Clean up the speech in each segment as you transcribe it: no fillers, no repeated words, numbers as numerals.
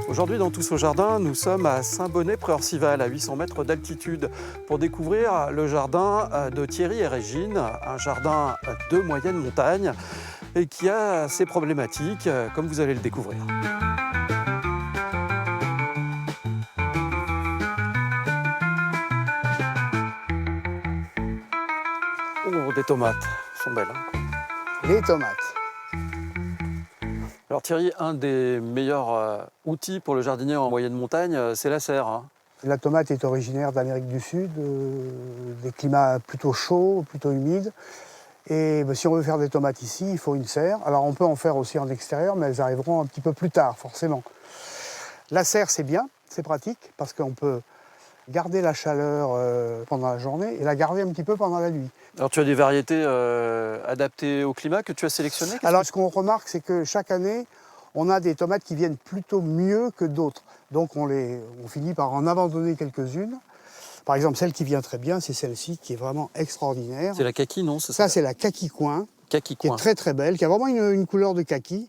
Aujourd'hui, dans Tous au Jardin, nous sommes à Saint-Bonnet-près-Orcival, à 800 mètres d'altitude, pour découvrir le jardin de Thierry et Régine, un jardin de moyenne montagne et qui a ses problématiques, comme vous allez le découvrir. Oh, des tomates, elles sont belles. Les tomates. Alors Thierry, un des meilleurs outils pour le jardinier en moyenne montagne, c'est la serre. Hein. La tomate est originaire d'Amérique du Sud, des climats plutôt chauds, plutôt humides. Et si on veut faire des tomates ici, il faut une serre. Alors on peut en faire aussi en extérieur, mais elles arriveront un petit peu plus tard, forcément. La serre, c'est bien, c'est pratique, parce qu'on peut garder la chaleur pendant la journée et la garder un petit peu pendant la nuit. Alors tu as des variétés adaptées au climat que tu as sélectionnées? Alors ce qu'on remarque, c'est que chaque année, on a des tomates qui viennent plutôt mieux que d'autres. Donc on finit par en abandonner quelques-unes. Par exemple, celle qui vient très bien, c'est celle-ci qui est vraiment extraordinaire. C'est la kaki, non? Ça, c'est la kaki coin, Kaki qui coin. est très très belle, qui a vraiment une couleur de kaki.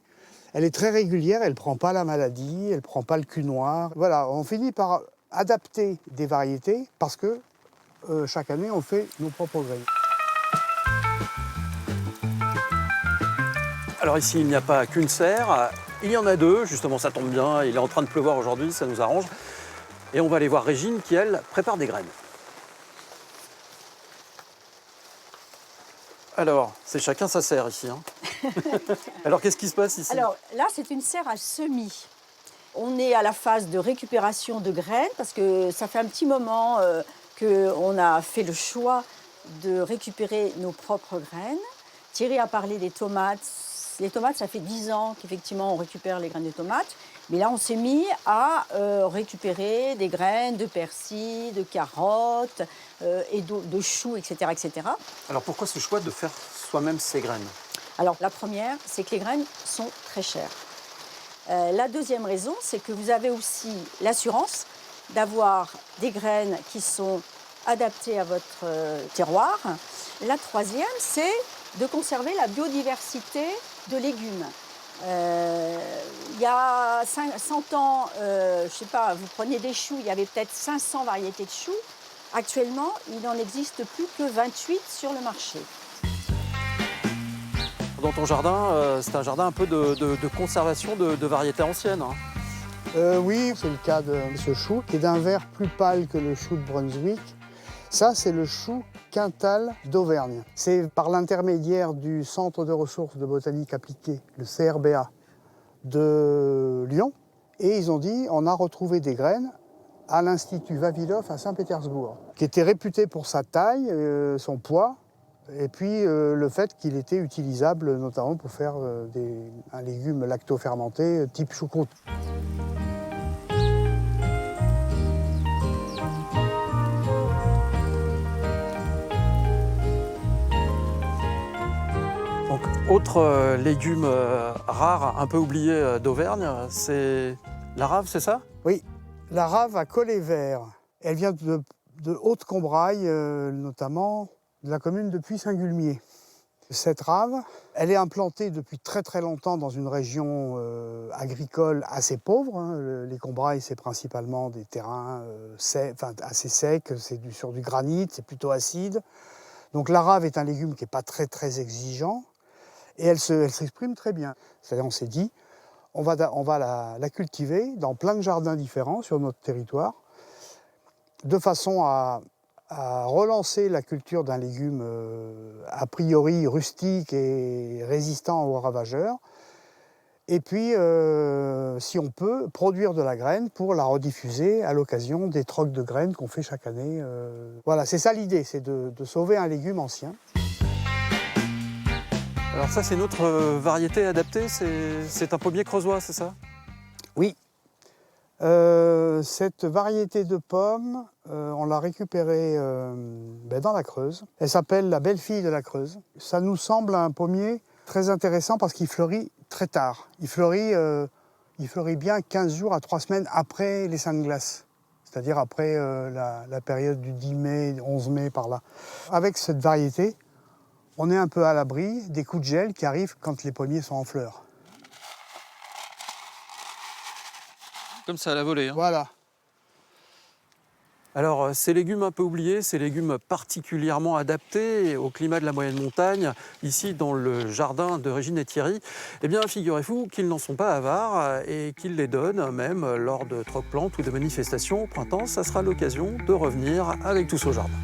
Elle est très régulière, elle ne prend pas la maladie, elle ne prend pas le cul noir. Voilà, on finit par adapter des variétés parce que chaque année, on fait nos propres graines. Alors ici, il n'y a pas qu'une serre, il y en a deux, justement ça tombe bien, il est en train de pleuvoir aujourd'hui, ça nous arrange. Et on va aller voir Régine qui, elle, prépare des graines. Alors, c'est chacun sa serre ici. Hein. Alors qu'est-ce qui se passe ici? Alors là, c'est une serre à semis. On est à la phase de récupération de graines parce que ça fait un petit moment qu'on a fait le choix de récupérer nos propres graines. Thierry a parlé des tomates. Les tomates, ça fait 10 ans qu'effectivement on récupère les graines de tomates. Mais là, on s'est mis à récupérer des graines de persil, de carottes et de choux, etc., etc. Alors pourquoi ce choix de faire soi-même ces graines? Alors la première, c'est que les graines sont très chères. La deuxième raison, c'est que vous avez aussi l'assurance d'avoir des graines qui sont adaptées à votre terroir. La troisième, c'est de conserver la biodiversité de légumes. Il y a 100 ans, je ne sais pas, vous preniez des choux, il y avait peut-être 500 variétés de choux. Actuellement, il n'en existe plus que 28 sur le marché. Dans ton jardin, c'est un jardin un peu de conservation de variétés anciennes. Hein. Oui, c'est le cas de ce chou, qui est d'un vert plus pâle que le chou de Brunswick. Ça, c'est le chou quintal d'Auvergne. C'est par l'intermédiaire du Centre de ressources de botanique appliquée, le CRBA, de Lyon. Et ils ont dit, on a retrouvé des graines à l'Institut Vavilov à Saint-Pétersbourg, qui était réputé pour sa taille, son poids, et puis le fait qu'il était utilisable notamment pour faire un légume lacto-fermenté type choucroute. Donc, autre légume rare, un peu oublié d'Auvergne, c'est la rave, c'est ça? Oui, la rave à collet vert. Elle vient de Haute-Combraille, notamment de la commune de Puy-Saint-Gulmier. Cette rave, elle est implantée depuis très très longtemps dans une région agricole assez pauvre. Hein. Les Combrailles, c'est principalement des terrains assez secs, c'est sur du granit, c'est plutôt acide. Donc la rave est un légume qui n'est pas très très exigeant et elle s'exprime très bien. C'est-à-dire on s'est dit, on va la cultiver dans plein de jardins différents sur notre territoire, de façon à relancer la culture d'un légume a priori rustique et résistant aux ravageurs. Et puis, si on peut, produire de la graine pour la rediffuser à l'occasion des trocs de graines qu'on fait chaque année. Voilà, c'est ça l'idée, c'est de sauver un légume ancien. Alors ça, c'est notre variété adaptée, c'est un pommier creusois, c'est ça? Oui. Cette variété de pommes, on l'a récupérée dans la Creuse. Elle s'appelle la belle-fille de la Creuse. Ça nous semble un pommier très intéressant parce qu'il fleurit très tard. Il fleurit bien 15 jours à 3 semaines après les Saintes Glaces, c'est-à-dire après la période du 10 mai, 11 mai, par là. Avec cette variété, on est un peu à l'abri des coups de gel qui arrivent quand les pommiers sont en fleurs. Comme ça à la volée. Voilà. Alors, ces légumes un peu oubliés, ces légumes particulièrement adaptés au climat de la moyenne montagne, ici dans le jardin de Régine et Thierry, eh bien, figurez-vous qu'ils n'en sont pas avares et qu'ils les donnent même lors de troc-plantes ou de manifestations au printemps. Ça sera l'occasion de revenir avec tous au jardin.